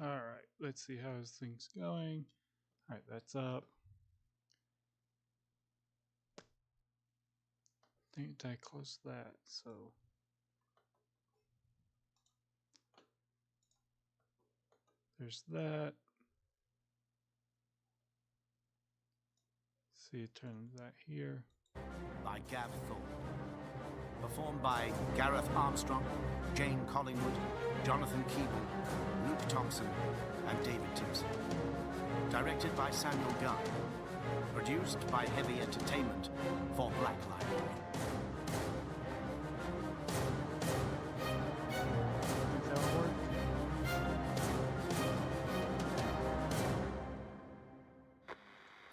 Alright, let's see how this thing's going. Alright, that's up. I think I closed that, so there's that. See, turn that here. By Gav Thorpe. Performed by Gareth Armstrong, Jane Collingwood, Jonathan Keeble, Luke Thompson, and David Timpson. Directed by Samuel Gunn. Produced by Heavy Entertainment for Black Library. Think that'll work?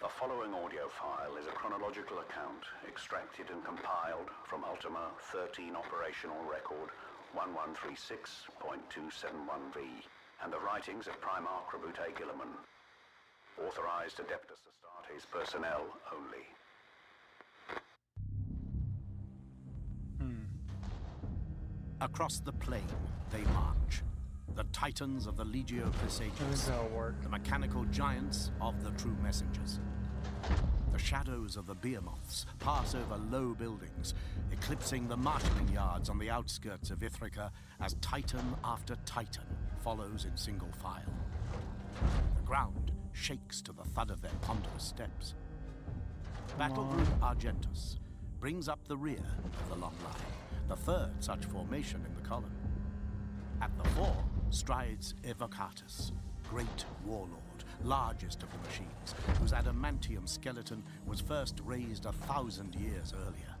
The following audio file is a chronological account extracted and compiled from Ultima 13 Operational Record 1136.271V and the writings of Primarch Rabute Gilliman. Authorized Adeptus Astartes personnel only. Across the plain, they march. The titans of the Legio I think Praesagius. that'll work. The mechanical giants of the true messengers. The shadows of the behemoths pass over low buildings, eclipsing the marshalling yards on the outskirts of Ithaca as titan after titan follows in single file. The ground shakes to the thud of their ponderous steps. Battle Group Argentus brings up the rear of the long line, the third such formation in the column. At the fore strides Evocatus, great warlord, largest of the machines, whose adamantium skeleton was first raised 1,000 years earlier.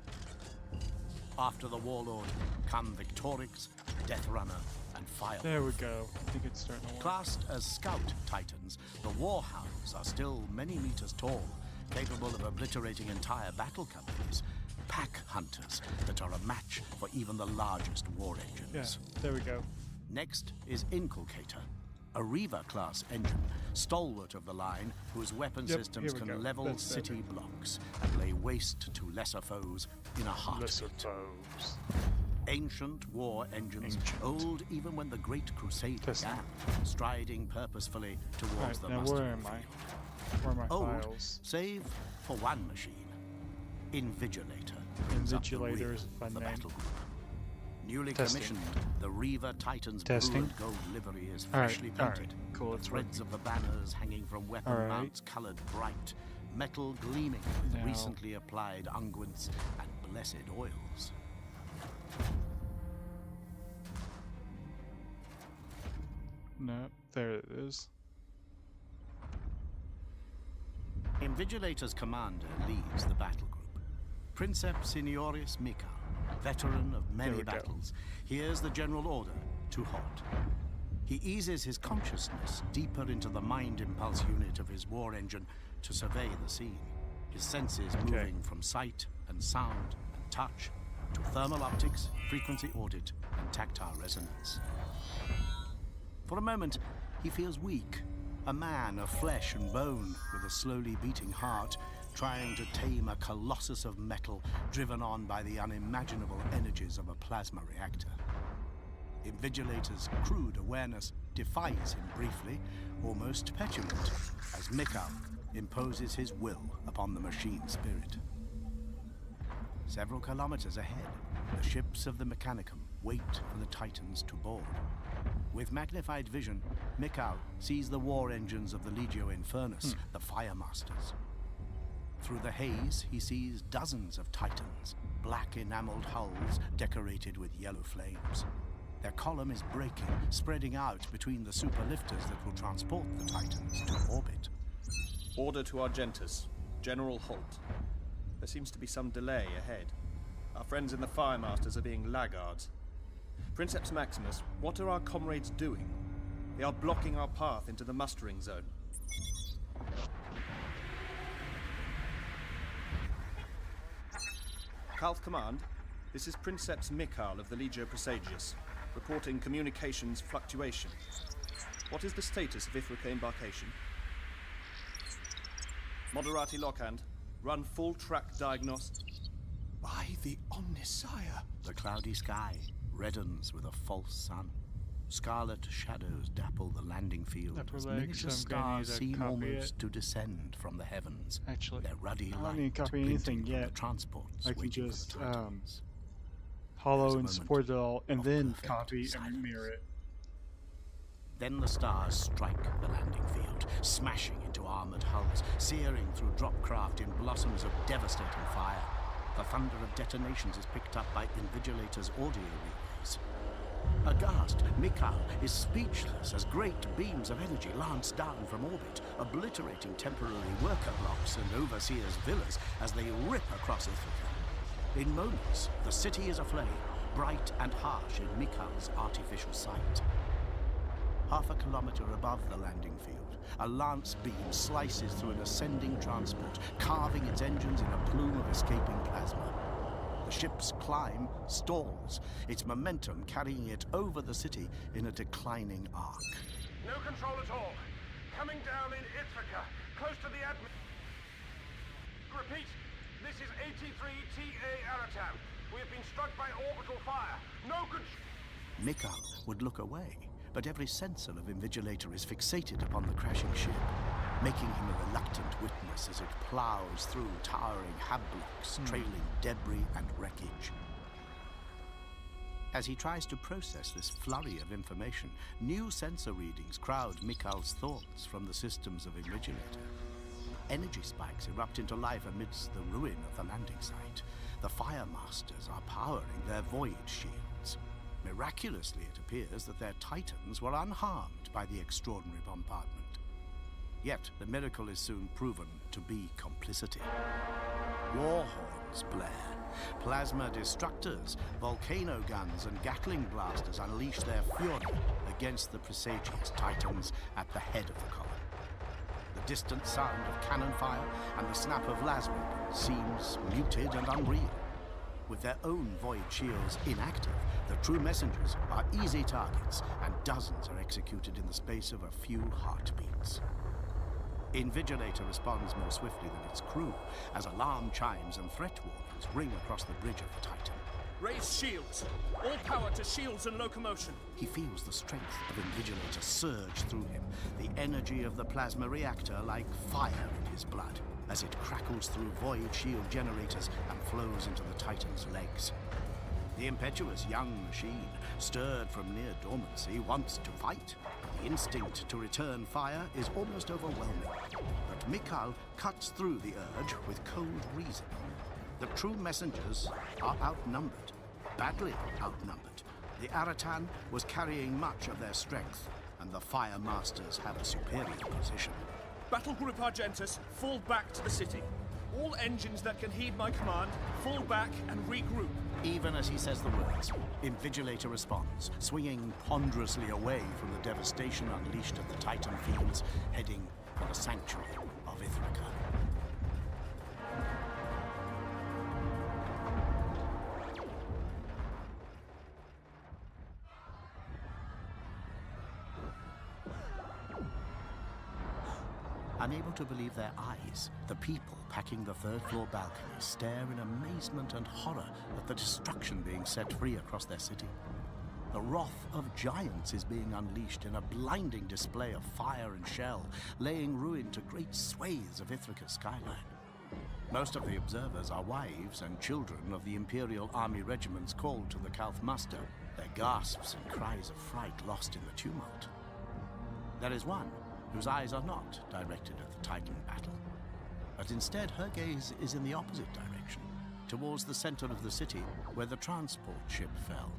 After the warlord come Victorix, Deathrunner, and Firework. There we go. I think it's starting to work. Classed as scout titans, the warhounds are still many meters tall, capable of obliterating entire battle companies. Pack hunters that are a match for even the largest war engines. Yeah, there we go. Next is Inculcator, a Reaver-class engine, stalwart of the line, whose weapon Yep, systems here we can go. level That's city blocks and lay waste to lesser foes in a heartbeat. Lesser foes. Ancient war engines, Ancient. old even when the Great Crusade Testing. began, striding purposefully towards Alright, the now mustering where am I? field. Where are my Old, files? save for one machine. Invigilator brings up the Invigilator rear is a fun of the name. battle group. Newly Testing. commissioned, the Reaver Titan's blue Testing. and gold livery is Alright, freshly painted. cool, The it's threads of the banners hanging from weapon Alright. mounts coloured bright, metal gleaming with Now- recently applied unguents and blessed oils. No, there it is. Invigilator's commander leads the battle group. Princeps Seniorius Mikal, veteran of There many we go. battles, hears the general order to halt. He eases his consciousness deeper into the mind impulse unit of his war engine to survey the scene, his senses moving from sight and sound and touch to thermal optics, frequency audit, and tactile resonance. For a moment, he feels weak, a man of flesh and bone with a slowly beating heart, trying to tame a colossus of metal driven on by the unimaginable energies of a plasma reactor. Invigilator's crude awareness defies him briefly, almost petulant, as Mikal imposes his will upon the machine spirit. Several kilometers ahead, the ships of the Mechanicum wait for the Titans to board. With magnified vision, Mikal sees the war engines of the Legio Infernus, the Fire Masters. Through the haze, he sees dozens of Titans, black enameled hulls decorated with yellow flames. Their column is breaking, spreading out between the superlifters that will transport the Titans to orbit. Order to Argentus. General halt. There seems to be some delay ahead. Our friends in the Fire Masters are being laggards. Princeps Maximus, what are our comrades doing? They are blocking our path into the mustering zone. Calth Command, this is Princeps Mikal of the Legio Praesagius, reporting communications fluctuation. What is the status of Ithaca embarkation? Moderati Lockhand, run full track diagnost. By the Omnissiah. The cloudy sky reddens with a false sun. Scarlet shadows dapple the landing field Upper as legs, miniature so I'm gonna stars need to seem copy almost it. to descend from the heavens. Actually, Their ruddy I don't light need to copy anything glinting from yet. the transports I can waiting just for the Titans. hollow There's a and moment support it all, and of then perfect copy silence. and mirror it. Then the stars strike the landing field, smashing into armored hulls, searing through drop craft in blossoms of devastating fire. The thunder of detonations is picked up by Invigilator's audio relays. Aghast, Mikhail is speechless as great beams of energy lance down from orbit, obliterating temporary worker blocks and overseers' villas as they rip across Ithaca. In moments, the city is aflame, bright and harsh in Mikhail's artificial sight. Half a kilometer above the landing field, a lance beam slices through an ascending transport, carving its engines in a plume of escaping plasma. The ship's climb stalls, its momentum carrying it over the city in a declining arc. No control at all. Coming down in Ithaca, close to the admin. Repeat, this is 83TA Aratan. We have been struck by orbital fire. No control. Mikhail would look away, but every sensor of Invigilator is fixated upon the crashing ship, making him a reluctant witness as it plows through towering hab blocks, trailing debris and wreckage. As he tries to process this flurry of information, new sensor readings crowd Mikhail's thoughts from the systems of Invigilator. Energy spikes erupt into life amidst the ruin of the landing site. The Fire Masters are powering their void shields. Miraculously, it appears that their Titans were unharmed by the extraordinary bombardment. Yet, the miracle is soon proven to be complicity. War horns blare. Plasma destructors, volcano guns, and Gatling blasters unleash their fury against the presagious Titans at the head of the column. The distant sound of cannon fire and the snap of las weapons seems muted and unreal. With their own void shields inactive, the true messengers are easy targets, and dozens are executed in the space of a few heartbeats. Invigilator responds more swiftly than its crew, as alarm chimes and threat warnings ring across the bridge of the Titan. Raise shields! All power to shields and locomotion! He feels the strength of Invigilator surge through him, the energy of the plasma reactor like fire in his blood, as it crackles through void shield generators and flows into the Titan's legs. The impetuous young machine, stirred from near dormancy, wants to fight. The instinct to return fire is almost overwhelming. But Mikhail cuts through the urge with cold reason. The true messengers are outnumbered, badly outnumbered. The Aratan was carrying much of their strength, and the Fire Masters have a superior position. Battle Group Argentus, fall back to the city. All engines that can heed my command, fall back and regroup. Even as he says the words, Invigilator responds, swinging ponderously away from the devastation unleashed at the Titan fields, heading for the sanctuary of Ithaca. Unable to believe their eyes, the people packing the third-floor balcony stare in amazement and horror at the destruction being set free across their city. The wrath of giants is being unleashed in a blinding display of fire and shell, laying ruin to great swathes of Ithaca's skyline. Most of the observers are wives and children of the Imperial Army regiments called to the Kalth muster, their gasps and cries of fright lost in the tumult. There is one whose eyes are not directed at the Titan battle, but instead her gaze is in the opposite direction, towards the center of the city where the transport ship fell.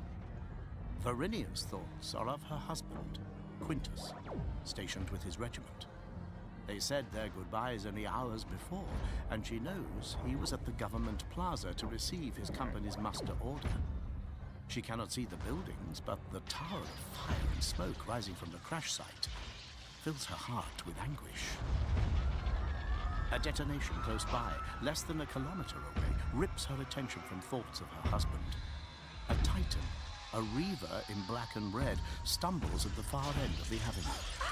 Verinia's thoughts are of her husband, Quintus, stationed with his regiment. They said their goodbyes only hours before, and she knows he was at the government plaza to receive his company's muster order. She cannot see the buildings, but the tower of fire and smoke rising from the crash site fills her heart with anguish. A detonation close by, less than a kilometer away, rips her attention from thoughts of her husband. A Titan, a reaver in black and red, stumbles at the far end of the avenue.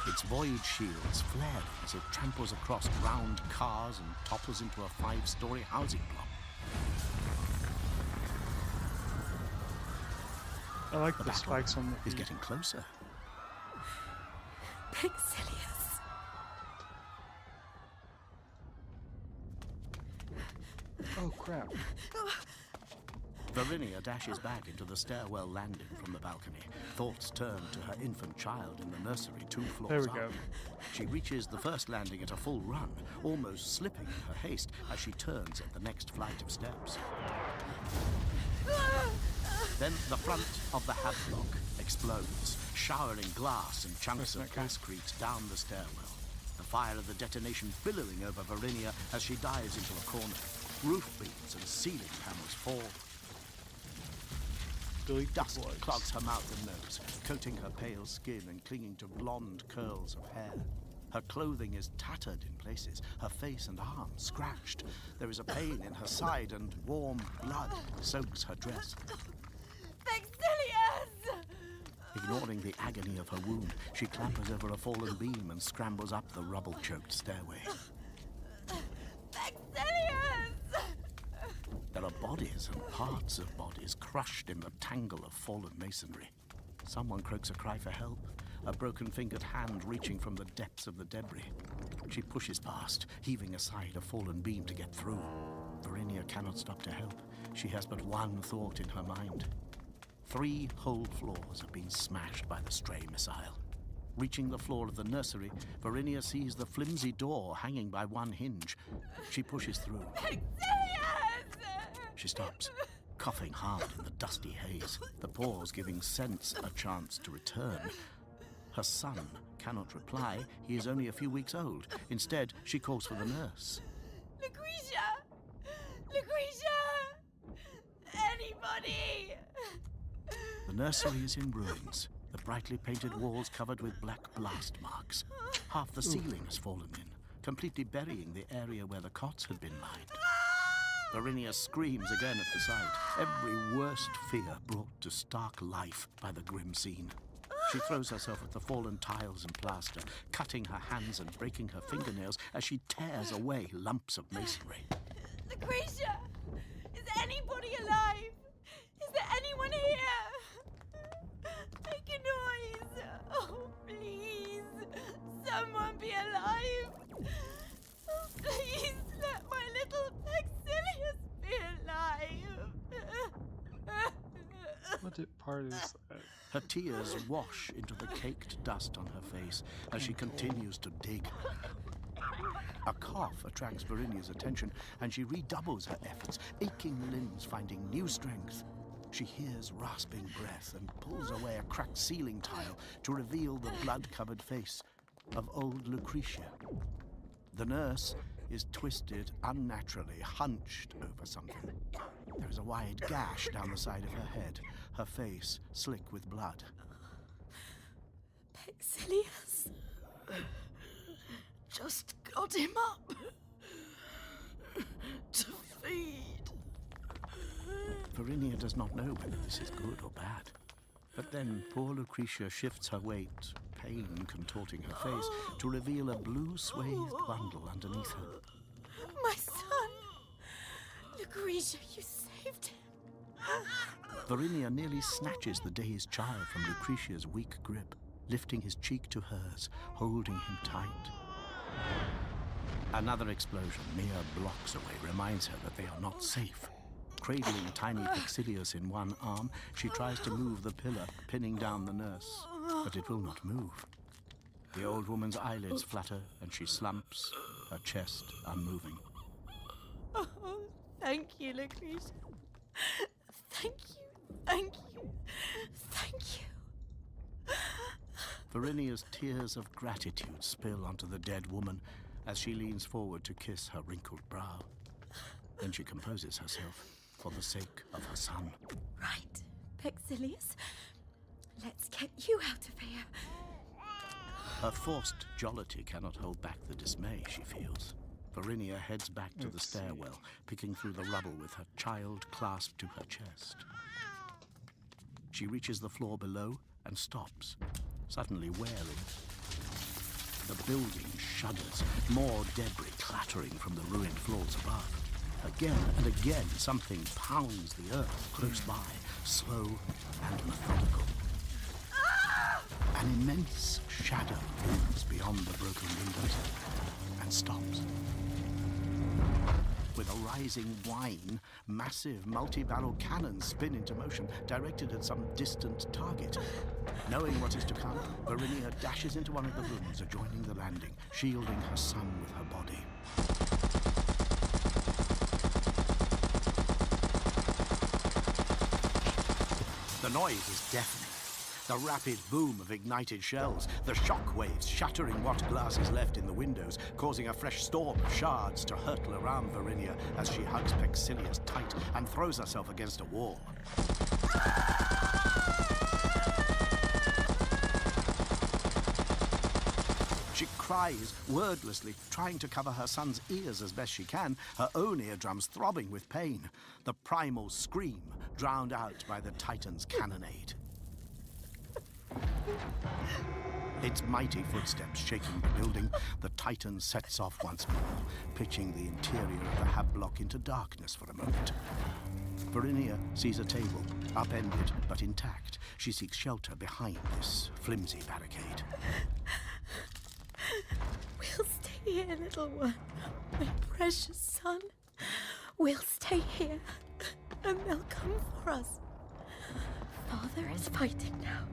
Its void shields flaring as it tramples across ground cars and topples into a 5-story housing block. I like The the battle spikes on the is feet. getting closer. Pixilius. Oh, crap. Varinia dashes back into the stairwell landing from the balcony. Thoughts turn to her infant child in the nursery 2 floors There we up. go. She reaches the first landing at a full run, almost slipping in her haste as she turns at the next flight of steps. Then the front of the hab block explodes, showering glass and chunks of gascrete down the stairwell. The fire of the detonation billowing over Varinia as she dives into a corner. Roof beams and ceiling panels fall. Dust clogs her mouth and nose, coating her pale skin and clinging to blonde curls of hair. Her clothing is tattered in places, her face and arms scratched. There is a pain in her side and warm blood soaks her dress. Pixilius! Ignoring the agony of her wound, she clambers over a fallen beam and scrambles up the rubble-choked stairway. Pixilius! There are bodies and parts of bodies crushed in the tangle of fallen masonry. Someone croaks a cry for help, a broken-fingered hand reaching from the depths of the debris. She pushes past, heaving aside a fallen beam to get through. Varinia cannot stop to help. She has but one thought in her mind. 3 whole floors have been smashed by the stray missile. Reaching the floor of the nursery, Varinia sees the flimsy door hanging by one hinge. She pushes through. She stops, coughing hard in the dusty haze, the pause giving sense a chance to return. Her son cannot reply. He is only a few weeks old. Instead, she calls for the nurse. Lucretia! Lucretia! Anybody! The nursery is in ruins, the brightly painted walls covered with black blast marks. Half the ceiling has fallen in, completely burying the area where the cots had been lined. Varinia screams again at the sight, every worst fear brought to stark life by the grim scene. She throws herself at the fallen tiles and plaster, cutting her hands and breaking her fingernails as she tears away lumps of masonry. Lucretia! Is anybody alive? Is there anyone here? Make a noise! Oh, please! Someone be alive! Oh, please let my little Pixilius be alive! What part is that? Her tears wash into the caked dust on her face as she continues to dig. A cough attracts Varinia's attention, and she redoubles her efforts, aching limbs finding new strength. She hears rasping breath and pulls away a cracked ceiling tile to reveal the blood-covered face of old Lucretia. The nurse is twisted unnaturally, hunched over something. There is a wide gash down the side of her head, her face slick with blood. Pixilius just got him up to feed. Varinia does not know whether this is good or bad. But then poor Lucretia shifts her weight, pain contorting her face, to reveal a blue swathed bundle underneath her. My son! Lucretia, you saved him. Varinia nearly snatches the dazed child from Lucretia's weak grip, lifting his cheek to hers, holding him tight. Another explosion mere blocks away reminds her that they are not safe. Cradling tiny Pixilius in one arm, she tries to move the pillar, pinning down the nurse, but it will not move. The old woman's eyelids flutter, and she slumps, her chest unmoving. Oh, thank you, Lucretia. Thank you, thank you, thank you. Varinia's tears of gratitude spill onto the dead woman as she leans forward to kiss her wrinkled brow. Then she composes herself for the sake of her son. Right, Pixilius. Let's get you out of here. Her forced jollity cannot hold back the dismay she feels. Varinia heads back to the stairwell, picking through the rubble with her child clasped to her chest. She reaches the floor below and stops, suddenly wary. The building shudders, more debris clattering from the ruined floors above. Again and again, something pounds the earth close by, slow and methodical. An immense shadow looms beyond the broken windows and stops. With a rising whine, massive multi-barrel cannons spin into motion, directed at some distant target. Knowing what is to come, Verinia dashes into one of the rooms adjoining the landing, shielding her son with her body. The noise is deafening. The rapid boom of ignited shells, the shock waves shattering what glass is left in the windows, causing a fresh storm of shards to hurtle around Verinia as she hugs Pexilius tight and throws herself against a wall. She cries wordlessly, trying to cover her son's ears as best she can, her own eardrums throbbing with pain. The primal scream drowned out by the Titan's cannonade. Its mighty footsteps shaking the building, the Titan sets off once more, pitching the interior of the hab block into darkness for a moment. Verinia sees a table, upended but intact. She seeks shelter behind this flimsy barricade. We'll stay here, little one. My precious son. We'll stay here, and they'll come for us. Father is fighting now.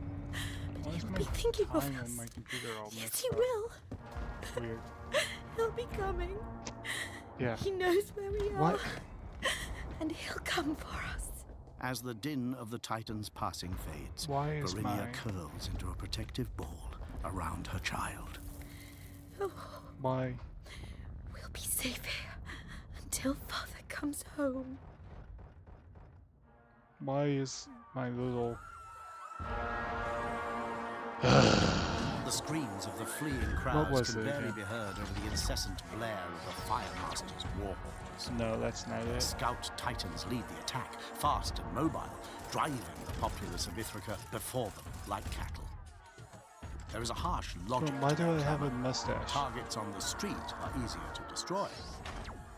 Why is He'll my be thinking of time us. on my computer all Yes, messed he up? will. Weird. He'll be coming. Yeah. He knows where we are. What? And he'll come for us. As the din of the Titan's passing fades, Why is Verinia my- curls into a protective ball around her child. Why? We'll be safe here until Father comes home. Why is my little... The screams of the fleeing crowds was can it, barely yeah? be heard over the incessant blare of the Fire Master's war horns. No, that's not it. Scout Titans lead the attack, fast and mobile, driving the populace of Ithaca before them like cattle. There is a harsh logic Why to do their I have a clamor. mustache? Targets on the street are easier to destroy.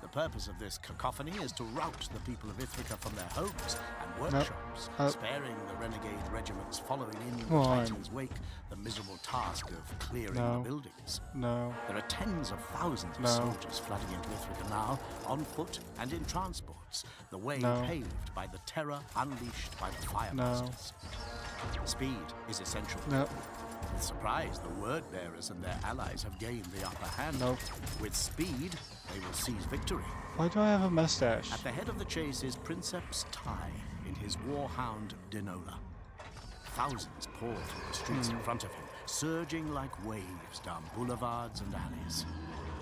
The purpose of this cacophony is to rout the people of Ithaca from their homes and workshops, sparing the renegade regiments following in the Come on. Titan's wake the miserable task of clearing No. the buildings. No. There are tens of thousands of No. soldiers flooding into Ithaca now, on foot and in transports, the way No. paved by the terror unleashed by the Fire No. Masters. Speed is essential. No. With surprise, the word-bearers and their allies have gained the upper hand. Nope. With speed, they will seize victory. Why do I have a mustache? At the head of the chase is Princeps Tai in his warhound Denola. Thousands pour through the streets in front of him, surging like waves down boulevards and alleys.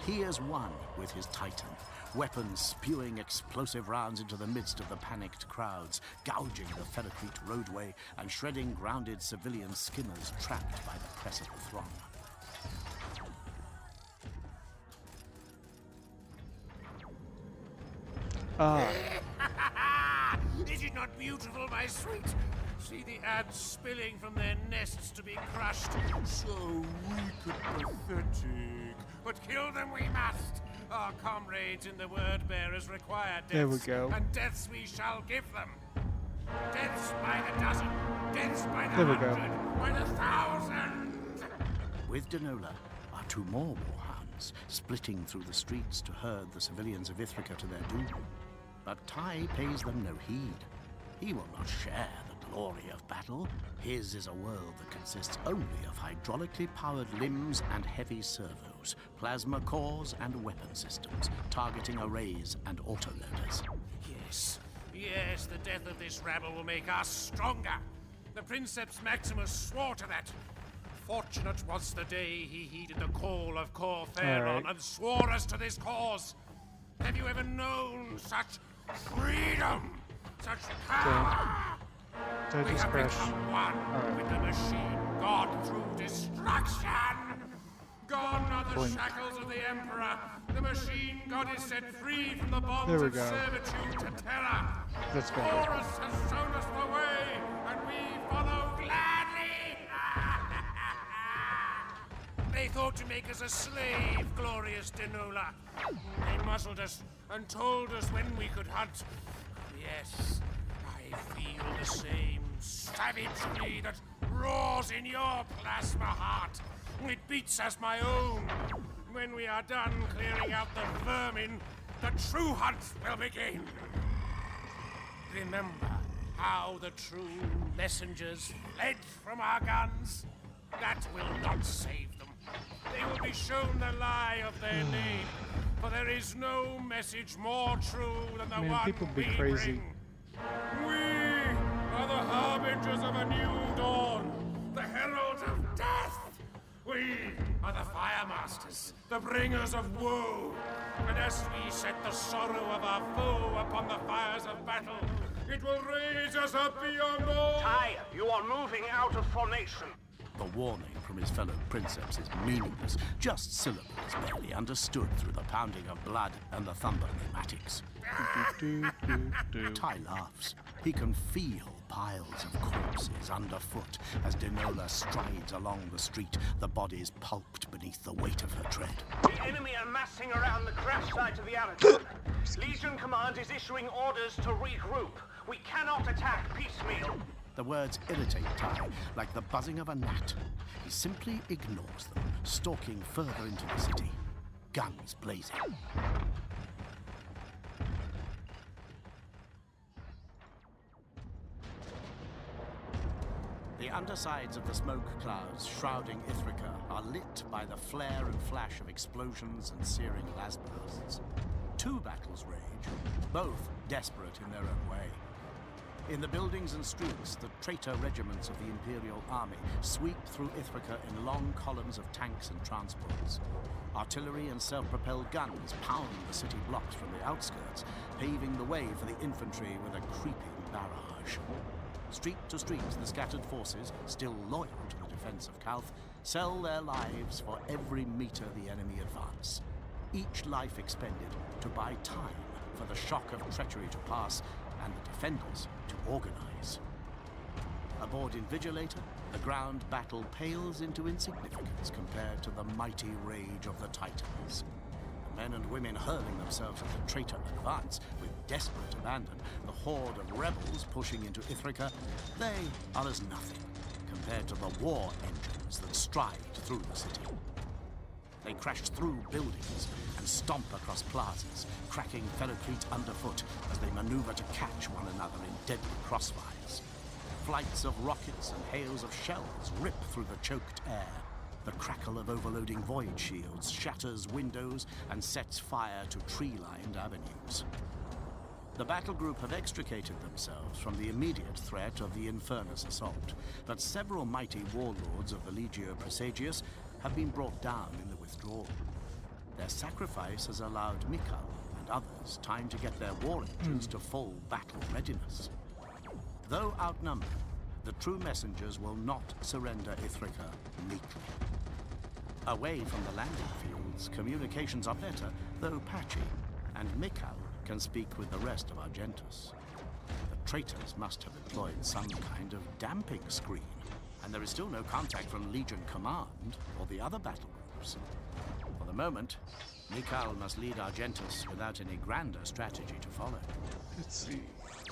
He is one with his Titan, weapons spewing explosive rounds into the midst of the panicked crowds, gouging the ferrocrete roadway and shredding grounded civilian skimmers trapped by the press of the throng. Is it not beautiful, my sweet? See the ants spilling from their nests to be crushed. So weak and pathetic. But kill them we must. Our comrades in the word-bearers require deaths. There we go. And deaths we shall give them. Deaths by the dozen. Deaths by the There we go. 100. By the 1,000. With Denola are two more warhounds, splitting through the streets to herd the civilians of Ithaca to their doom. But Tai pays them no heed. He will not share the glory of battle. His is a world that consists only of hydraulically powered limbs and heavy servos, plasma cores and weapon systems, targeting arrays and autoloaders. Yes, yes, the death of this rabble will make us stronger. The Princeps Maximus swore to that. Fortunate was the day he heeded the call of Corpheron All right. and swore us to this cause. Have you ever known such freedom? Such power? Did I We just have crash? become one with the machine god through destruction. Gone are the Blink. shackles of the Emperor. The machine god is set free from the bonds There we of go. servitude to terror. That's better. Horus has shown us the way, and we follow gladly. They thought to make us a slave, glorious Denola. They muzzled us and told us when we could hunt. Yes, I feel the same savagery that roars in your plasma heart. It beats as my own. When we are done clearing out the vermin, the true hunt will begin. Remember how the true messengers fled from our guns? That will not save them. They will be shown the lie of their name, for there is no message more true than the one people be we crazy. bring. We are the harbingers of a new dawn, the heralds of death. We are the fire masters, the bringers of woe. And as we set the sorrow of our foe upon the fires of battle, it will raise us up beyond all. Ty, you are moving out of formation. The warning from his fellow princeps is meaningless, just syllables barely understood through the pounding of blood and the thump of pneumatics. Ty laughs. He can feel piles of corpses underfoot as Denola strides along the street, the bodies pulped beneath the weight of her tread. The enemy are massing around the crash site of the Araton. Legion Command is issuing orders to regroup. We cannot attack piecemeal. The words irritate Ty like the buzzing of a gnat. He simply ignores them, stalking further into the city, guns blazing. The undersides of the smoke clouds shrouding Ithaca are lit by the flare and flash of explosions and searing lasblasts. Two battles rage, both desperate in their own way. In the buildings and streets, the traitor regiments of the Imperial Army sweep through Ithaca in long columns of tanks and transports. Artillery and self-propelled guns pound the city blocks from the outskirts, paving the way for the infantry with a creeping barrage. Street to street, the scattered forces, still loyal to the defense of Calth, sell their lives for every meter the enemy advance. Each life expended to buy time for the shock of treachery to pass and the defenders to organize. Aboard Invigilator, the ground battle pales into insignificance compared to the mighty rage of the Titans. The men and women hurling themselves at the traitor advance with desperate abandon, the horde of rebels pushing into Ithaca, they are as nothing compared to the war engines that stride through the city. They crash through buildings and stomp across plazas, cracking Ferrocrete underfoot as they maneuver to catch one another in deadly crossfires. Flights of rockets and hails of shells rip through the choked air. The crackle of overloading void shields shatters windows and sets fire to tree-lined avenues. The battle group have extricated themselves from the immediate threat of the Infernus assault, but several mighty warlords of the Legio Praesagius have been brought down in the withdrawal. Their sacrifice has allowed Mikal and others time to get their war engines to full battle readiness. Though outnumbered, the true messengers will not surrender Ithaca meekly. Away from the landing fields, communications are better, though patchy, and Mikal can speak with the rest of Argentus. The traitors must have employed some kind of damping screen, and there is still no contact from Legion Command or the other battle groups. For the moment, Mikal must lead Argentus without any grander strategy to follow. Let's see.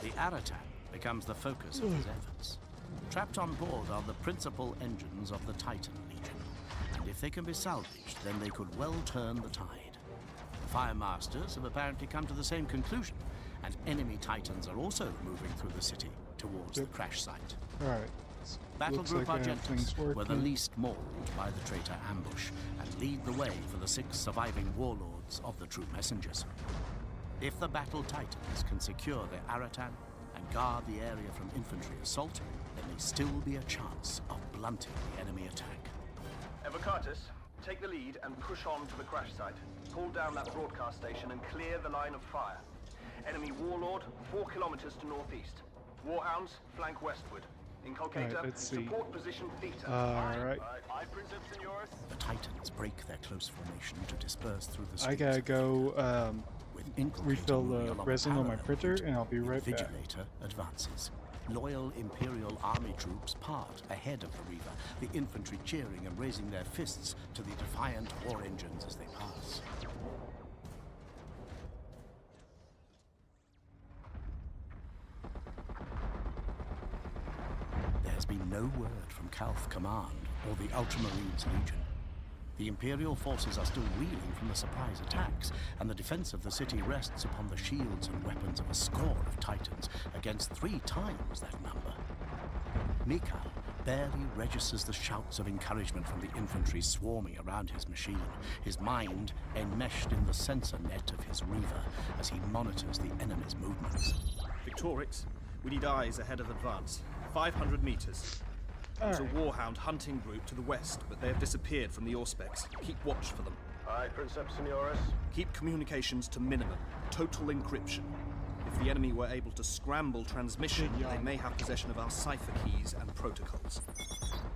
The Aratan becomes the focus of his efforts. Trapped on board are the principal engines of the Titan Legion, and if they can be salvaged, then they could well turn the tide. The Fire Masters have apparently come to the same conclusion, and enemy Titans are also moving through the city towards the crash site. Alright. Battle Looks Group like Argentus were the working. least mauled by the traitor ambush, and lead the way for the 6 surviving warlords of the true messengers. If the battle Titans can secure the Aratan and guard the area from infantry assault, there may still be a chance of blunting the enemy attack. Evocatus, take the lead and push on to the crash site. Pull down that broadcast station and clear the line of fire. Enemy warlord, 4 kilometers to northeast. Warhounds, flank westward. Inculcator, Alright, let's see. support position theta. Alright. I Princeps Senores. The Titans break their close formation to disperse through the I streets. gotta go With Inculcator refill moving the along a resin on my parallel printer, route, and I'll be right back. Invigilator advances. Loyal Imperial Army troops part ahead of the Reaver, the infantry cheering and raising their fists to the defiant war engines as they pass. There's been no word from Calth Command or the Ultramarines Legion. The Imperial forces are still reeling from the surprise attacks, and the defense of the city rests upon the shields and weapons of a score of Titans against 3 times that number. Mikhail barely registers the shouts of encouragement from the infantry swarming around his machine, his mind enmeshed in the sensor net of his Reaver as he monitors the enemy's movements. Victorix, we need eyes ahead of advance. 500 meters. There's a Warhound hunting group to the west, but they have disappeared from the Auspex. Keep watch for them. Aye, Princeps Senioris. Keep communications to minimum. Total encryption. If the enemy were able to scramble transmission, they may have possession of our cipher keys and protocols.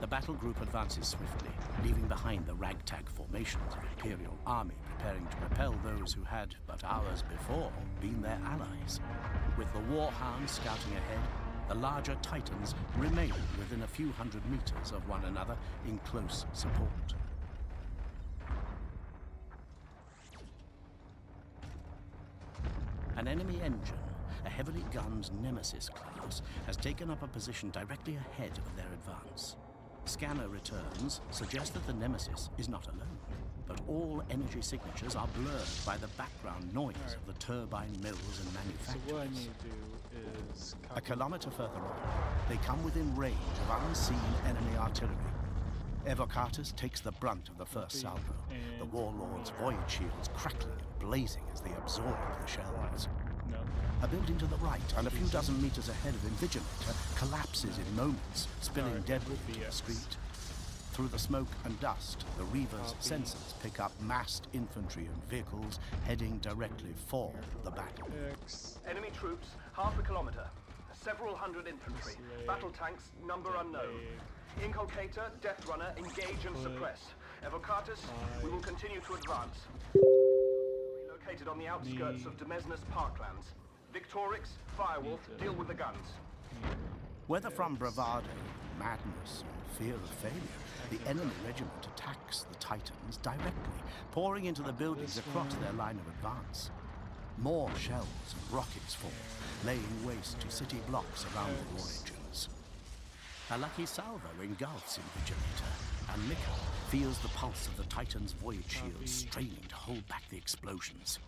The battle group advances swiftly, leaving behind the ragtag formations of Imperial army preparing to repel those who had, but hours before, been their allies. With the Warhound scouting ahead, the larger Titans remain within a few hundred meters of one another in close support. An enemy engine, a heavily gunned Nemesis class, has taken up a position directly ahead of their advance. Scanner returns suggest that the Nemesis is not alone, but all energy signatures are blurred by the background noise of the turbine mills and manufacturers. So what I need to do is... A kilometer further on, they come within range of unseen enemy artillery. Evocatus takes the brunt of the first salvo, the Warlord's void shields crackling and blazing as they absorb the shells. No. A building to the right, and a few dozen meters ahead of Invigilator, collapses in moments, spilling debris into the street. Through the smoke and dust, the Reaver's sensors pick up massed infantry and vehicles heading directly for the battle. Enemy troops, half a kilometer. Several hundred infantry. Battle tanks, number unknown. Inculcator, Death Runner, engage and suppress. Evocatus, we will continue to advance. Relocated on the outskirts of Demesnes Parklands. Victorix, Firewolf, deal with the guns. Whether from bravado, madness, or fear of failure, the enemy regiment attacks the Titans directly, pouring into the buildings across their line of advance. More shells and rockets fall, laying waste to city blocks around the war engines. A lucky salvo engulfs Invigilator, and Mikhail feels the pulse of the Titan's void shields straining to hold back the explosions.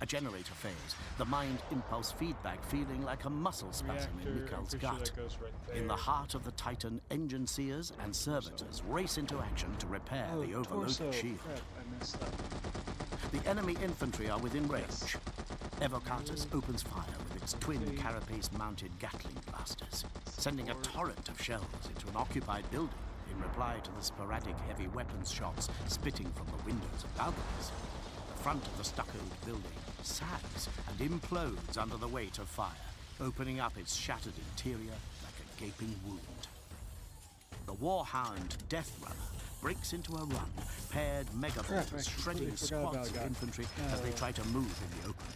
A generator fails, the mind impulse feedback feeling like a muscle spasm in Mikhail's gut. In the heart of the Titan, engine seers and servitors race into action to repair the overloaded shield. The enemy infantry are within range. Evocatus opens fire with its twin carapace-mounted Gatling blasters, sending a torrent of shells into an occupied building in reply to the sporadic heavy weapons shots spitting from the windows and balconies. The front of the stuccoed building sags and implodes under the weight of fire, opening up its shattered interior like a gaping wound. The Warhound Death Runner breaks into a run, paired megabolts shredding squads of infantry as they try to move in the open.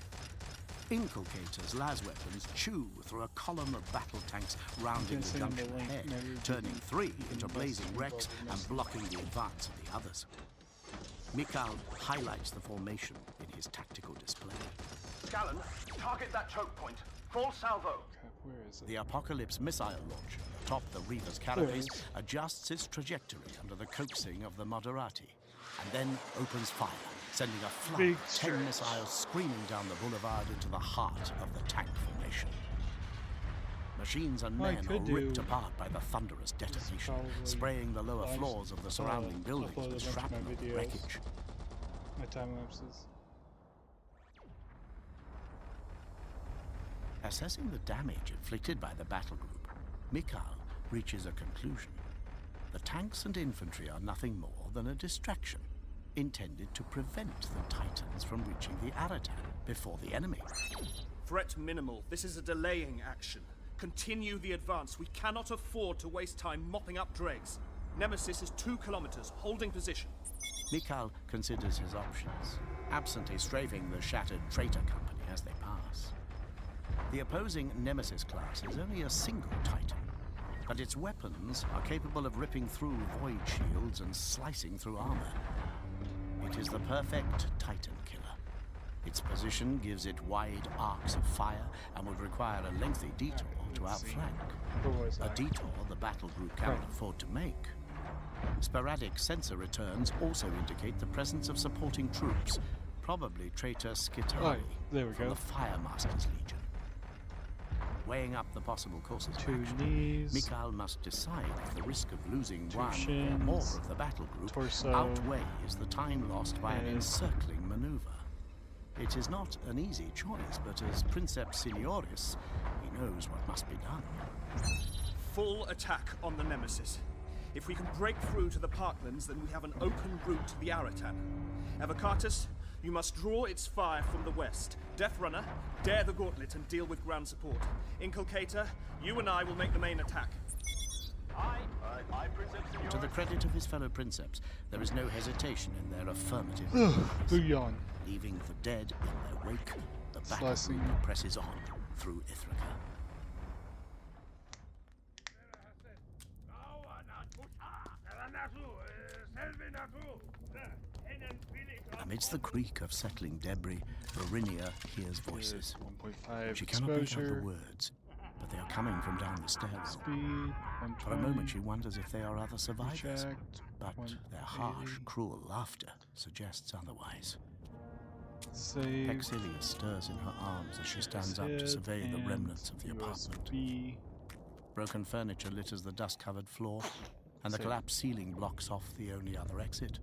Inculcator's las weapons chew through a column of battle tanks rounding the junction ahead, turning 3 into blazing wrecks and blocking the advance of the others. Mikhail highlights the formation in his tactical display. Scallon, target that choke point. Full salvo. Where is it? The Apocalypse missile launcher atop the Reaver's carapace adjusts its trajectory under the coaxing of the Moderati, and then opens fire, sending a flood of 10 missiles screaming down the boulevard into the heart of the tank formation. Machines and men are ripped apart by the thunderous detonation, spraying the lower floors of the surrounding buildings with shrapnel and wreckage. My time lapses. Assessing the damage inflicted by the battle group, Mikhail reaches a conclusion. The tanks and infantry are nothing more than a distraction, intended to prevent the Titans from reaching the Aratan before the enemy. Threat minimal. This is a delaying action. Continue the advance. We cannot afford to waste time mopping up dregs. Nemesis is 2 kilometers, holding position. Mikhail considers his options, absently strafing the shattered traitor company as they pass. The opposing Nemesis class is only a single Titan, but its weapons are capable of ripping through void shields and slicing through armor. It is the perfect Titan killer. Its position gives it wide arcs of fire and would require a lengthy detour to Let's see. outflank. What was A that? detour the battle group cannot Right. afford to make. Sporadic sensor returns also indicate the presence of supporting troops, probably traitor Skitari Right, there we from go. the Fire Master's Legion. Weighing up the possible courses of 2 action, knees, Mikhail must decide if the risk of losing 2 one or shins, more of the battle group torso, outweighs the time lost by an head. encircling maneuver. It is not an easy choice, but as Princeps Senioris, he knows what must be done. Full attack on the Nemesis. If we can break through to the Parklands, then we have an open route to the Aratan. Evocatus, you must draw its fire from the west. Death Runner, dare the gauntlet and deal with ground support. Inculcator, you and I will make the main attack. Aye, Princeps Senioris. To the credit of his fellow Princeps, there is no hesitation in their affirmative, Bouillon. leaving the dead in their wake. The battle Slicing. group presses on through Ithaca. Amidst the creak of settling debris, Varinia hears voices. 1.5 She cannot make out the exposure. words, but they are coming from down the stairwell. Speed. 120. For a moment she wonders if they are other survivors, Reject. but their harsh, 180. cruel laughter suggests otherwise. Save. Pexilius stirs in her arms as she stands up to Head survey the and remnants of the apartment. USB. Broken furniture litters the dust-covered floor, and the Save. collapsed ceiling blocks off the only other exit.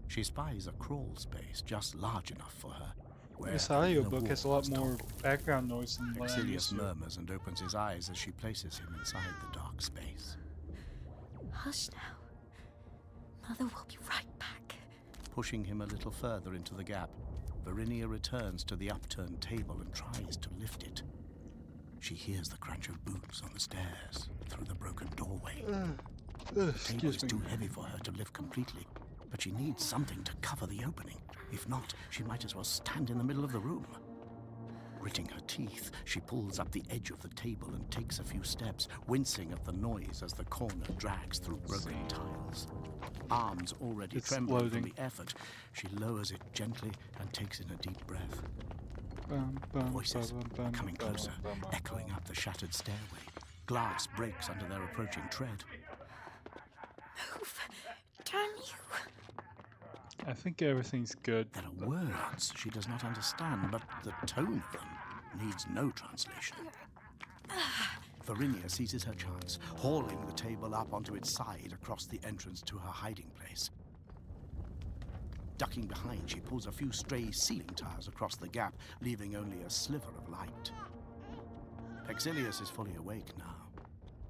She spies a crawl space just large enough for her, where This the inner audiobook has a wall lot is more toppled. background noise than what I'm Pexilius used to. murmurs and opens his eyes as she places him inside the dark space. Hush now. Mother will be right back. Pushing him a little further into the gap, Varinia returns to the upturned table and tries to lift it. She hears the crunch of boots on the stairs through the broken doorway. The table is Excuse me. too heavy for her to lift completely, but she needs something to cover the opening. If not, she might as well stand in the middle of the room. Gritting her teeth, she pulls up the edge of the table and takes a few steps, wincing at the noise as the corner drags through broken tiles. Arms already It's trembling from loading. the effort, she lowers it gently and takes in a deep breath. Bum, bum, Voices bum, are bum, coming bum, closer, bum, bum, echoing bum. up the shattered stairway. Glass breaks under their approaching tread. Move. Can you? I think everything's good. There are words she does not understand, but the tone of them needs no translation. Varinia seizes her chance, hauling the table up onto its side across the entrance to her hiding place. Ducking behind, she pulls a few stray ceiling tiles across the gap, leaving only a sliver of light. Pexilius is fully awake now.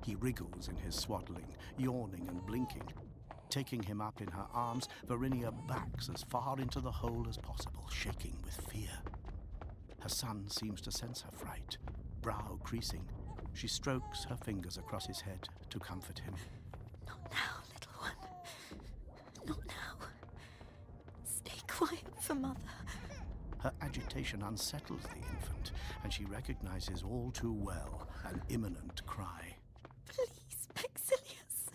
He wriggles in his swaddling, yawning and blinking. Taking him up in her arms, Varinia backs as far into the hole as possible, shaking with fear. Her son seems to sense her fright. Brow creasing, she strokes her fingers across his head to comfort him. Not now, little one. Not now. Stay quiet for Mother. Her agitation unsettles the infant, and she recognizes all too well an imminent cry. Please, Pexilius.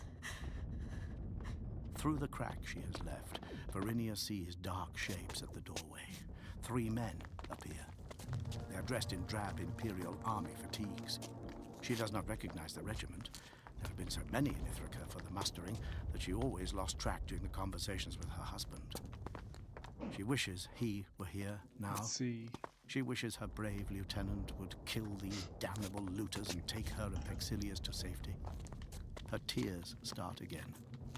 Through the crack she has left, Varinia sees dark shapes at the doorway. 3 men appear. They are dressed in drab Imperial Army fatigues. She does not recognize the regiment. There have been so many in Ithaca for the mustering that she always lost track during the conversations with her husband. She wishes he were here now. Let's see. She wishes her brave lieutenant would kill these damnable looters and take her and Pexilius to safety. Her tears start again,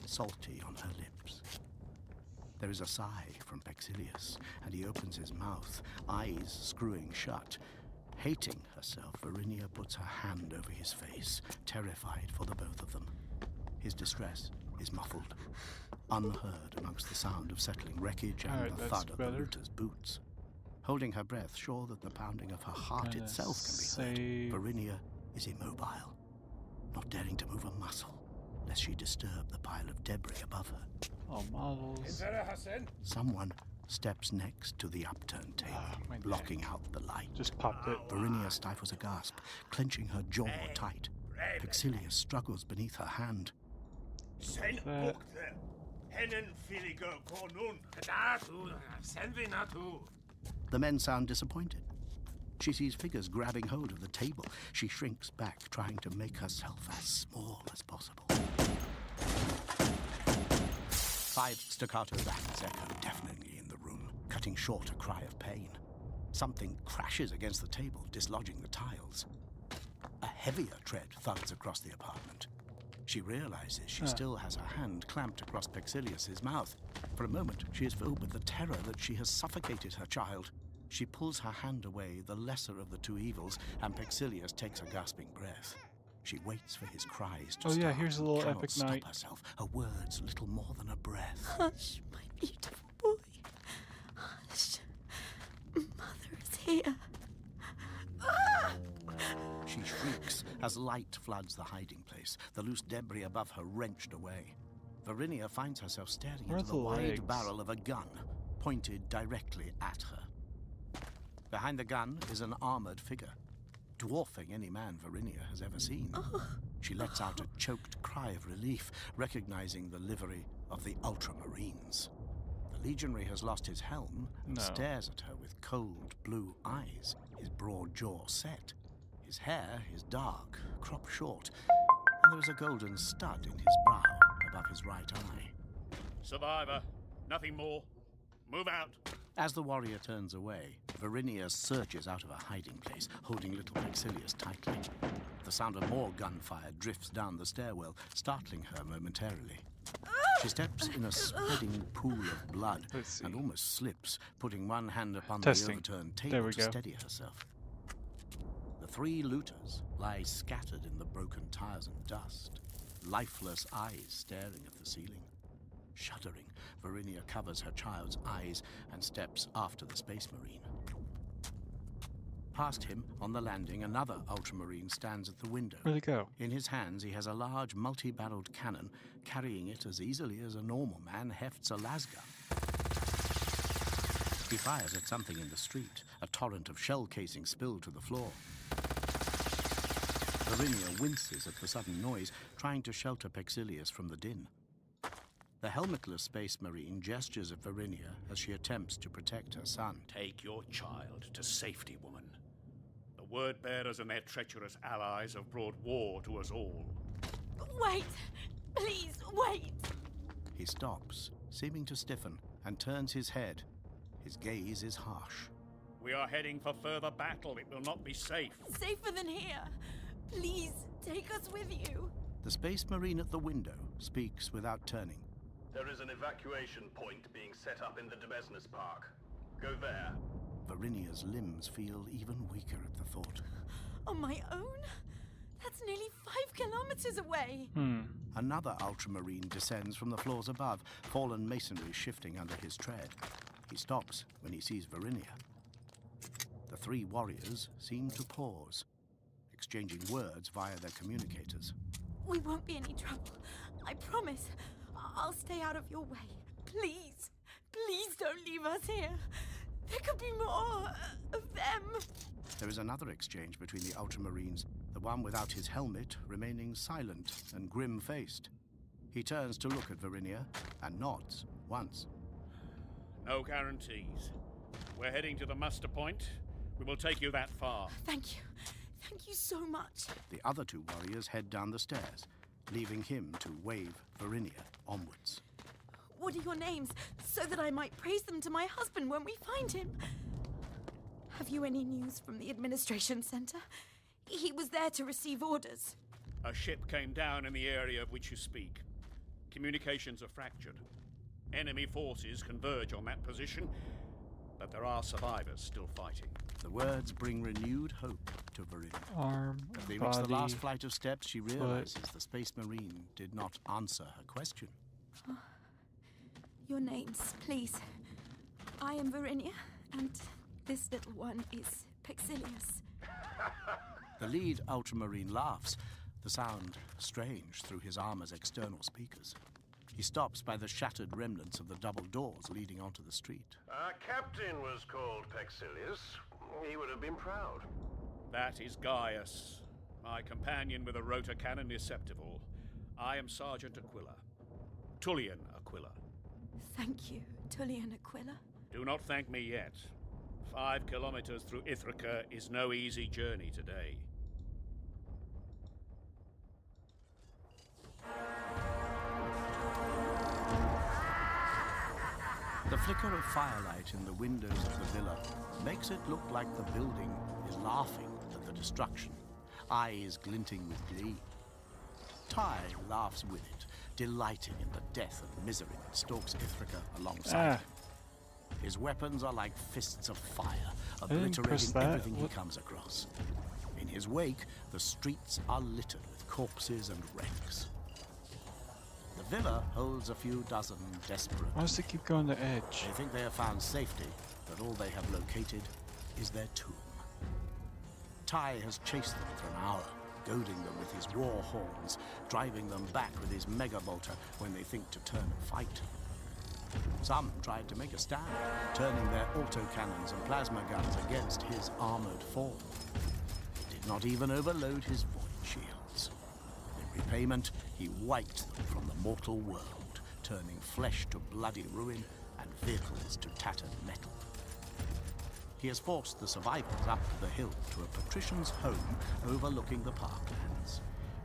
salty on her lips. There is a sigh from Pexilius, and he opens his mouth, eyes screwing shut. Hating herself, Varinia puts her hand over his face, terrified for the both of them. His distress is muffled, unheard amongst the sound of settling wreckage and Alright, the that's thud of the better. looters' boots. Holding her breath, sure that the pounding of her heart Kinda itself can be save. heard, Varinia is immobile, not daring to move a muscle, lest she disturb the pile of debris above her. All models. Someone steps next to the upturned table, my neck. blocking out the light. Just popped it. Varinia stifles a gasp, clenching her jaw tight. Pexilius struggles beneath her hand. That. The men sound disappointed. She sees figures grabbing hold of the table. She shrinks back, trying to make herself as small as possible. 5 staccato bangs echo deafeningly in the room, cutting short a cry of pain. Something crashes against the table, dislodging the tiles. A heavier tread thuds across the apartment. She realizes she still has her hand clamped across Pexilius's mouth. For a moment, she is filled with the terror that she has suffocated her child. She pulls her hand away, the lesser of the two evils, and Pexilius takes a gasping breath. She waits for his cries to start. Here's a little cannot epic stop night. herself. Her words little more than a breath. Hush, my beautiful boy. Hush. Mother is here. Ah! She shrieks as light floods the hiding place, the loose debris above her wrenched away. Varinia finds herself staring Where are into the the wide legs? barrel of a gun, pointed directly at her. Behind the gun is an armored figure, dwarfing any man Varinia has ever seen. She lets out a choked cry of relief, recognizing the livery of the Ultramarines. The legionary has lost his helm and stares at her with cold blue eyes, his broad jaw set. His hair is dark, cropped short, and there is a golden stud in his brow above his right eye. Survivor. Nothing more. Move out. As the warrior turns away, Varinia surges out of her hiding place, holding little Pexilius tightly. The sound of more gunfire drifts down the stairwell, startling her momentarily. She steps in a spreading pool of blood and almost slips, putting one hand upon the overturned table to steady herself. The 3 looters lie scattered in the broken tires and dust, lifeless eyes staring at the ceiling. Shuddering, Varinia covers her child's eyes and steps after the Space Marine. Past him, on the landing, another Ultramarine stands at the window. Where'd he go? In his hands, he has a large multi-barreled cannon, carrying it as easily as a normal man hefts a lasgun. He fires at something in the street. A torrent of shell casings spilled to the floor. Varinia winces at the sudden noise, trying to shelter Pexilius from the din. The helmetless Space Marine gestures at Varinia as she attempts to protect her son. Take your child to safety, woman. The word bearers and their treacherous allies have brought war to us all. Wait! Please, wait! He stops, seeming to stiffen, and turns his head. His gaze is harsh. We are heading for further battle. It will not be safe. Safer than here. Please, take us with you. The Space Marine at the window speaks without turning. There is an evacuation point being set up in the Demesnes Park. Go there. Varinia's limbs feel even weaker at the thought. On my own? That's nearly 5 kilometers away. Another Ultramarine descends from the floors above, fallen masonry shifting under his tread. He stops when he sees Varinia. The 3 warriors seem to pause, exchanging words via their communicators. We won't be any trouble. I promise. I'll stay out of your way. Please, please don't leave us here. There could be more of them. There is another exchange between the Ultramarines, the one without his helmet remaining silent and grim-faced. He turns to look at Varinia and nods once. No guarantees. We're heading to the muster point. We will take you that far. Thank you. Thank you so much. The other 2 warriors head down the stairs, leaving him to wave Varinia onwards. What are your names, so that I might praise them to my husband when we find him? Have you any news from the administration center? He was there to receive orders. A ship came down in the area of which you speak. Communications are fractured. Enemy forces converge on that position, but there are survivors still fighting. The words bring renewed hope to Varinia. Arm, As they reach the body, last flight of steps, she realizes the Space Marine did not answer her question. Your names, please. I am Varinia, and this little one is Pexilius. The lead Ultramarine laughs, the sound strange through his armor's external speakers. He stops by the shattered remnants of the double doors leading onto the street. Our captain was called Pexilius. He would have been proud. That is Gaius, my companion with a rotor cannon Deceptivore. I am Sergeant Aquila. Tullian Aquila. Thank you, Tullian Aquila. Do not thank me yet. 5 kilometers through Ithaca is no easy journey today. The flicker of firelight in the windows of the villa makes it look like the building is laughing at the destruction, eyes glinting with glee. Ty laughs with it, delighting in the death and misery that stalks Ithaca alongside him. His weapons are like fists of fire, obliterating everything he comes across. In his wake, the streets are littered with corpses and wrecks. The villa holds a few dozen desperate. Why does it keep going to edge? They think they have found safety, but all they have located is their tomb. Ty has chased them for an hour, goading them with his war horns, driving them back with his mega bolter when they think to turn and fight. Some tried to make a stand, turning their autocannons and plasma guns against his armored form. He did not even overload his void shields. In repayment, he wiped them from the mortal world, turning flesh to bloody ruin and vehicles to tattered metal. He has forced the survivors up the hill to a patrician's home overlooking the parklands.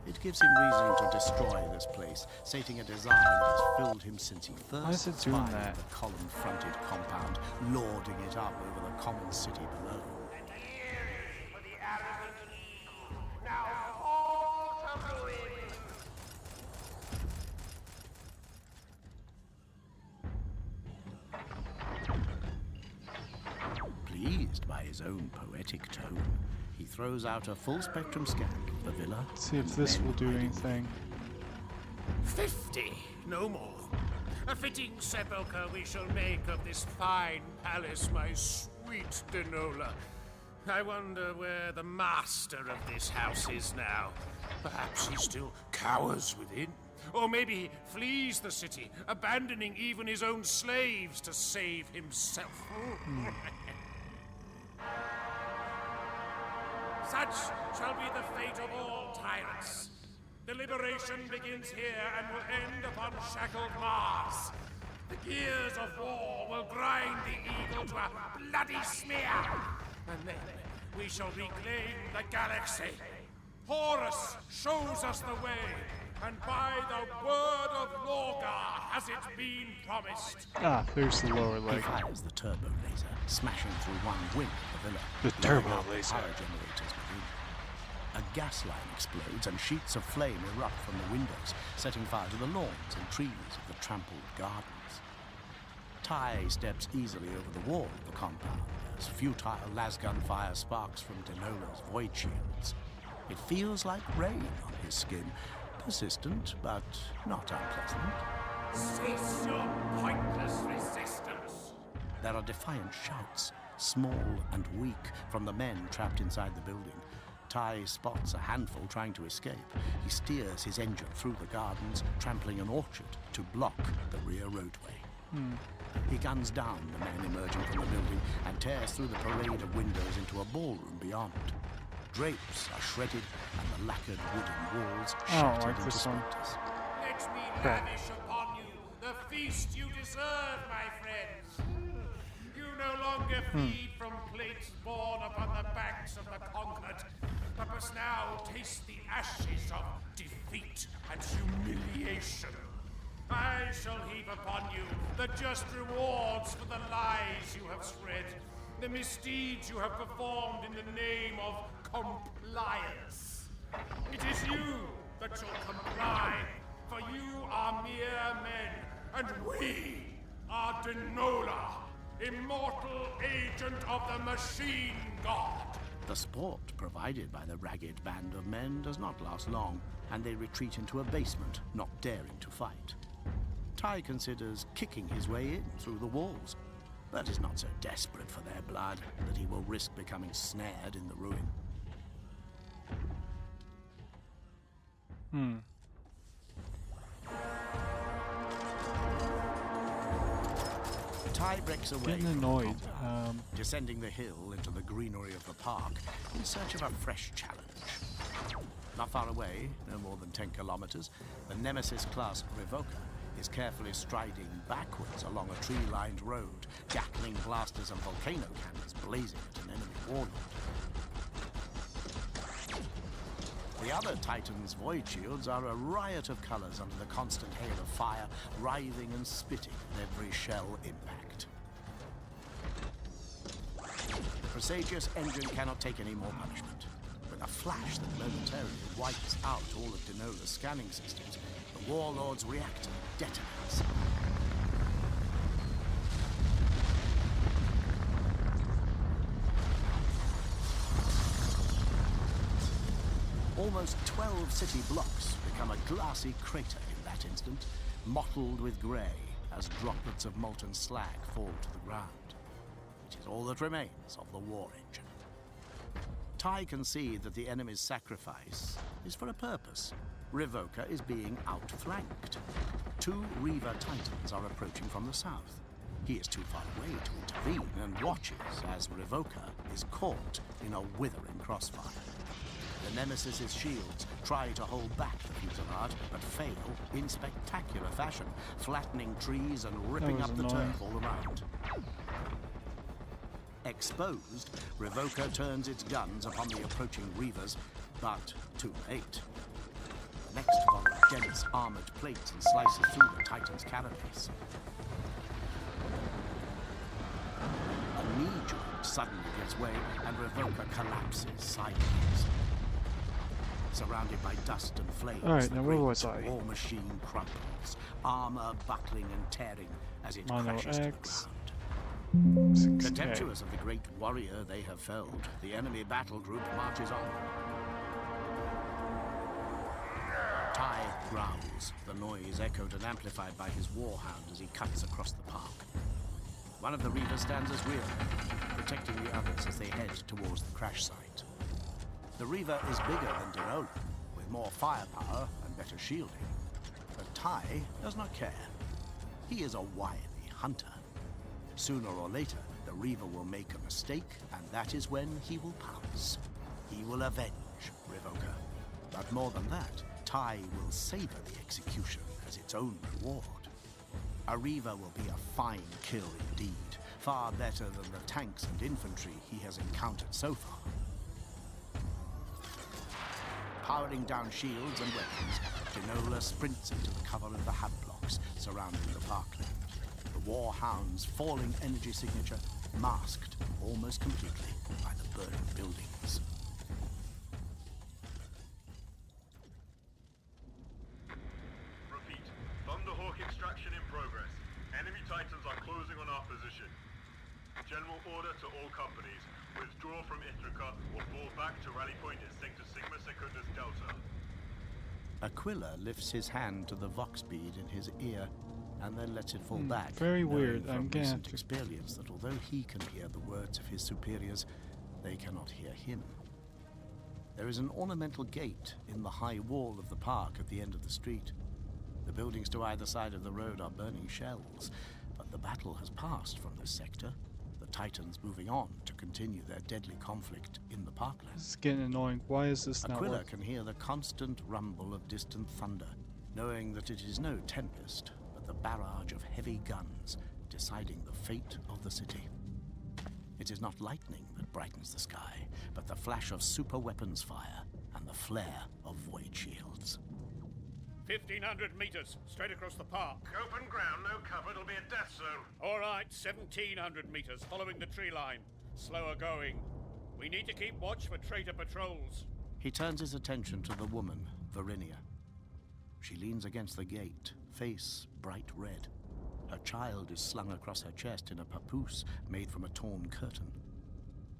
It gives him reason to destroy this place, sating a desire that has filled him since he first spied the column-fronted compound, lording it up over the common city below. And years for the arrogant eagle, now all to ruin. Pleased by his own poetic tone, he throws out a full-spectrum scan of the villa. Let's see if this will do anything. 50, no more. A fitting sepulchre we shall make of this fine palace, my sweet Denola. I wonder where the master of this house is now. Perhaps he still cowers within. Or maybe he flees the city, abandoning even his own slaves to save himself. Such shall be the fate of all tyrants. The liberation begins here and will end upon shackled Mars. The gears of war will grind the eagle to a bloody smear. And then we shall reclaim the galaxy. Horus shows us the way, and by the word of Lorgar has it been promised. Ah, there's the lower He leg. fires the turbo laser, smashing through one wing of the villa. The blowing turbo out the laser. power generators within. A gas line explodes and sheets of flame erupt from the windows, setting fire to the lawns and trees of the trampled gardens. Ty steps easily over the wall of the compound as futile lasgun fire sparks from Denola's void shields. It feels like rain on his skin, persistent but not unpleasant. Cease your pointless resistance. There are defiant shouts, small and weak, from the men trapped inside the building. Ty spots a handful trying to escape. He steers his engine through the gardens, trampling an orchard to block the rear roadway. He guns down the men emerging from the building and tears through the parade of windows into a ballroom beyond. Drapes are shredded and the lacquered wooden walls shattered like into this one. splinters. Let me lavish upon you the feast you deserve, my friends. You no longer feed from plates borne upon the backs of the conquered, but must now taste the ashes of defeat and humiliation. I shall heap upon you the just rewards for the lies you have spread, the misdeeds you have performed in the name of compliance. It is you that shall comply, for you are mere men, and we are Denola, immortal agent of the machine god. The sport provided by the ragged band of men does not last long, and they retreat into a basement, not daring to fight. Ty considers kicking his way in through the walls, but is not so desperate for their blood that he will risk becoming snared in the ruin. Ty breaks away Getting from the annoyed. compound, descending the hill into the greenery of the park in search of a fresh challenge. Not far away, no more than 10 kilometers, the Nemesis-class Revoker is carefully striding backwards along a tree-lined road, Gatling blasters and volcano cannons blazing at an enemy warlord. The other Titan's void shields are a riot of colors under the constant hail of fire, writhing and spitting at every shell impact. The Presagius engine cannot take any more punishment. With a flash that momentarily wipes out all of Denola's scanning systems, the warlord's reactor detonates. Almost 12 city blocks become a glassy crater in that instant, mottled with grey as droplets of molten slag fall to the ground. It is all that remains of the war engine. Ty can see that the enemy's sacrifice is for a purpose. Revoker is being outflanked. 2 Reaver Titans are approaching from the south. He is too far away to intervene and watches as Revoker is caught in a withering crossfire. The Nemesis's shields try to hold back the fusillade, but fail in spectacular fashion, flattening trees and ripping up the turf all around. Exposed, Revoker turns its guns upon the approaching Reavers, but too late. The next volley dents armored plates and slices through the Titan's carapace. A knee joint suddenly gives way, and Revoker collapses sideways. Surrounded by dust and flames, Alright, now where was I? War machine crumples, armor buckling and tearing as it Mono crashes to the X. ground. 6K. Contemptuous of the great warrior they have felled, the enemy battle group marches on. Ty growls, the noise echoed and amplified by his warhound as he cuts across the park. One of the Reavers stands as rear, protecting the others as they head towards the crash site. The Reaver is bigger than Denola, with more firepower and better shielding. But Ty does not care. He is a wily hunter. Sooner or later, the Reaver will make a mistake, and that is when he will pounce. He will avenge Revoker. But more than that, Ty will savor the execution as its own reward. A Reaver will be a fine kill indeed, far better than the tanks and infantry he has encountered so far. Powering down shields and weapons, Denola sprints into the cover of the hub blocks surrounding the parkland. The Warhound's falling energy signature masked almost completely by the burning buildings. Repeat. Thunderhawk extraction in progress. Enemy Titans are closing on our position. General order to all companies. Withdraw from Ithaca or fall back to rally point in Sector Sigma Secundus Delta. Aquila lifts his hand to the Vox bead in his ear and then lets it fall back. Very knowing weird. From I'm gonna have recent to... experience that although he can hear the words of his superiors, they cannot hear him. There is an ornamental gate in the high wall of the park at the end of the street. The buildings to either side of the road are burning shells, but the battle has passed from this sector. The Titans moving on to continue their deadly conflict in the parkland. This is getting annoying. Why is this not Aquila working? can hear the constant rumble of distant thunder, knowing that it is no tempest, but the barrage of heavy guns deciding the fate of the city. It is not lightning that brightens the sky, but the flash of super weapons fire and the flare of void shields. 1,500 meters, straight across the park. Open ground, no cover, it'll be a death zone. All right, 1,700 meters, following the tree line. Slower going. We need to keep watch for traitor patrols. He turns his attention to the woman, Verinia. She leans against the gate, face bright red. Her child is slung across her chest in a papoose made from a torn curtain.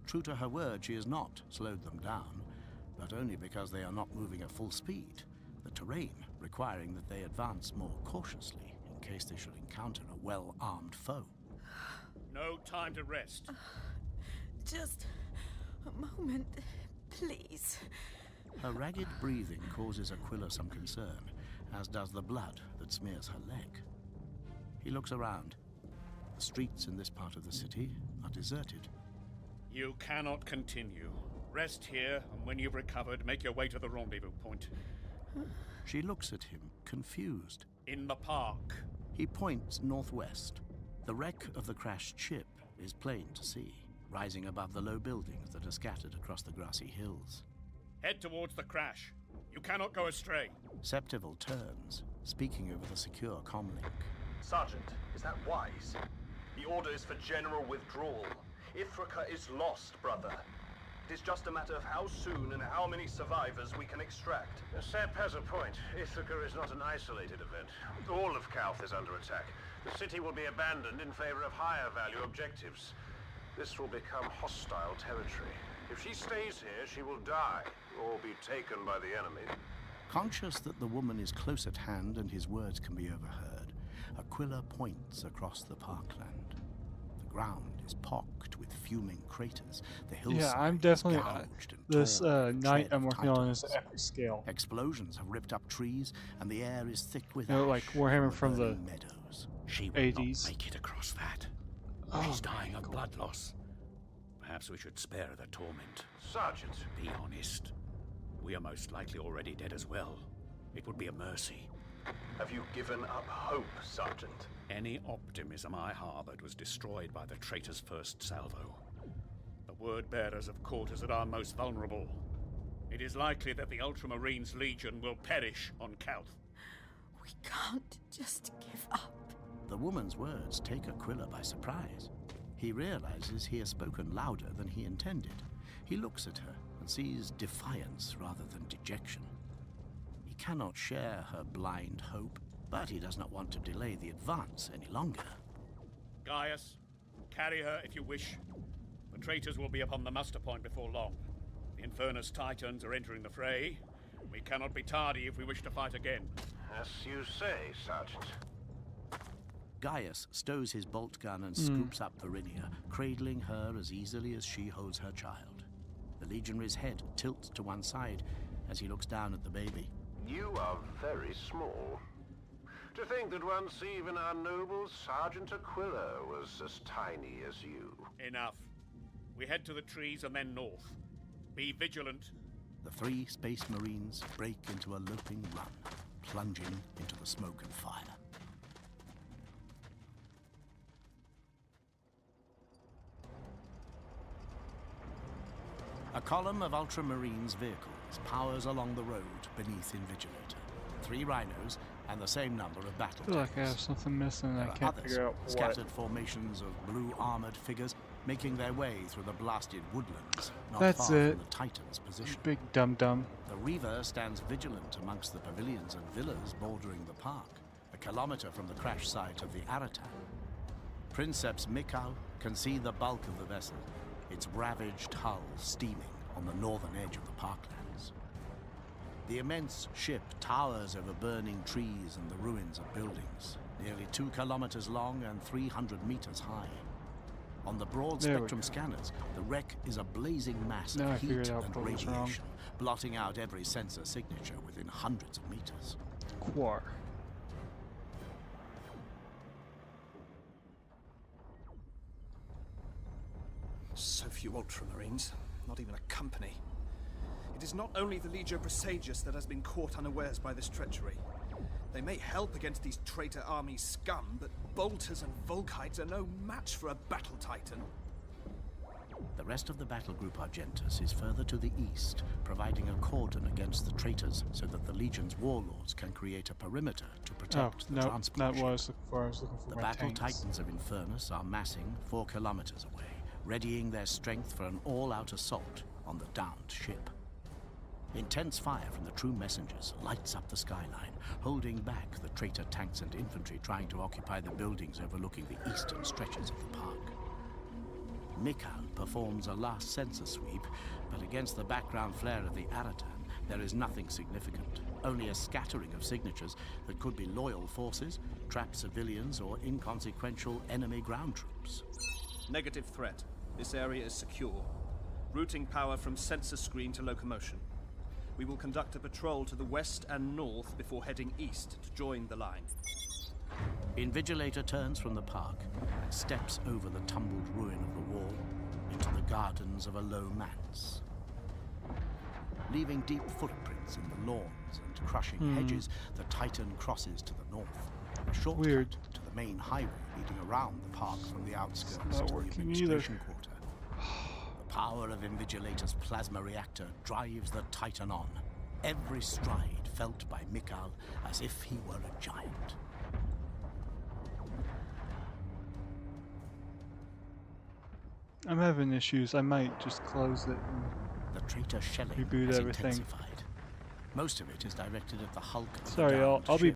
True to her word, she has not slowed them down, but only because they are not moving at full speed, the terrain requiring that they advance more cautiously in case they should encounter a well-armed foe. No time to rest. Just a moment, please. Her ragged breathing causes Aquila some concern, as does the blood that smears her leg. He looks around. The streets in this part of the city are deserted. You cannot continue. Rest here, and when you've recovered, make your way to the rendezvous point. She looks at him, confused. In the park. He points northwest. The wreck of the crashed ship is plain to see, rising above the low buildings that are scattered across the grassy hills. Head towards the crash. You cannot go astray. Septival turns, speaking over the secure comlink. Sergeant, is that wise? The order is for general withdrawal. Ithaca is lost, brother. It is just a matter of how soon and how many survivors we can extract. Sepp has a point. Ithaca is not an isolated event. All of Calth is under attack. The city will be abandoned in favor of higher value objectives. This will become hostile territory. If she stays here, she will die, or be taken by the enemy. Conscious that the woman is close at hand and his words can be overheard, Aquila points across the parkland. The ground is pocked with fuming craters. The hillside Yeah, I'm definitely gouged and this torn with night tread I'm of working on is titans. epic scale. Explosions have ripped up trees, and the air is thick with You know, like ash Warhammer from the burning meadows. She will 80s. not make it across that. Oh, She's dying of blood loss. Perhaps we should spare her the torment. Sergeant, Be honest. We are most likely already dead as well. It would be a mercy. Have you given up hope, Sergeant? Any optimism I harbored was destroyed by the traitor's first salvo. The word-bearers of quarters at our most vulnerable. It is likely that the Ultramarines Legion will perish on Calth. We can't just give up. The woman's words take Aquila by surprise. He realizes he has spoken louder than he intended. He looks at her and sees defiance rather than dejection. He cannot share her blind hope, but he does not want to delay the advance any longer. Gaius, carry her if you wish. The traitors will be upon the muster point before long. The Infernus Titans are entering the fray. We cannot be tardy if we wish to fight again. as you say, Sergeant. Gaius stows his bolt gun and scoops up Verinia, cradling her as easily as she holds her child. The legionary's head tilts to one side as he looks down at the baby. You are very small. To think that once even our noble Sergeant Aquila was as tiny as you. Enough. We head to the trees and then north. Be vigilant. The three space marines break into a loping run, plunging into the smoke and fire. A column of Ultramarines vehicles powers along the road beneath Invigilator. 3 rhinos and the same number of battle I feel like I have tanks. something missing and I There are can't others, figure out what. scattered formations of blue armored figures making their way through the blasted woodlands, not That's far it. from the Titan's position. Big dum-dum. The Reaver stands vigilant amongst the pavilions and villas bordering the park, a kilometer from the crash site of the Aratan. Princeps Mikau can see the bulk of the vessel, its ravaged hull steaming on the northern edge of the parklands. The immense ship towers over burning trees and the ruins of buildings, nearly 2 kilometers long and 300 meters high. On the broad There we spectrum go. scanners, the wreck is a blazing mass Now I of heat figured out and what was wrong. radiation, blotting out every sensor signature within hundreds of meters. Quar. So few Ultramarines, not even a company. It is not only the Legio Praesagius that has been caught unawares by this treachery. They may help against these traitor army scum, but bolters and Volkites are no match for a battle titan. The rest of the battle group Argentus is further to the east, providing a cordon against the traitors so that the Legion's warlords can create a perimeter to Oh, protect the no, transport not what I ship. was looking for. I was looking for The my battle tanks. titans of Infernus are massing 4 kilometers away, readying their strength for an all-out assault on the downed ship. Intense fire from the true messengers lights up the skyline, holding back the traitor tanks and infantry trying to occupy the buildings overlooking the eastern stretches of the park. Mikal performs a last sensor sweep, but against the background flare of the Aratan, there is nothing significant, only a scattering of signatures that could be loyal forces, trapped civilians, or inconsequential enemy ground troops. Negative threat. This area is secure. Routing power from sensor screen to locomotion. We will conduct a patrol to the west and north before heading east to join the line. Invigilator turns from the park and steps over the tumbled ruin of the wall into the gardens of a low manse. Leaving deep footprints in the lawns and crushing hedges, the Titan crosses to the north. a shortcut Weird. to the main highway leading around the park from the outskirts Not to the working administration quarter. The power of Invigilator's plasma reactor drives the Titan on, every stride felt by Mikhail as if he were a giant. I'm having issues. I might just close it and The traitor shelling reboot has everything. intensified. Most of it is directed at the Hulk. of the Sorry, downed I'll be ship.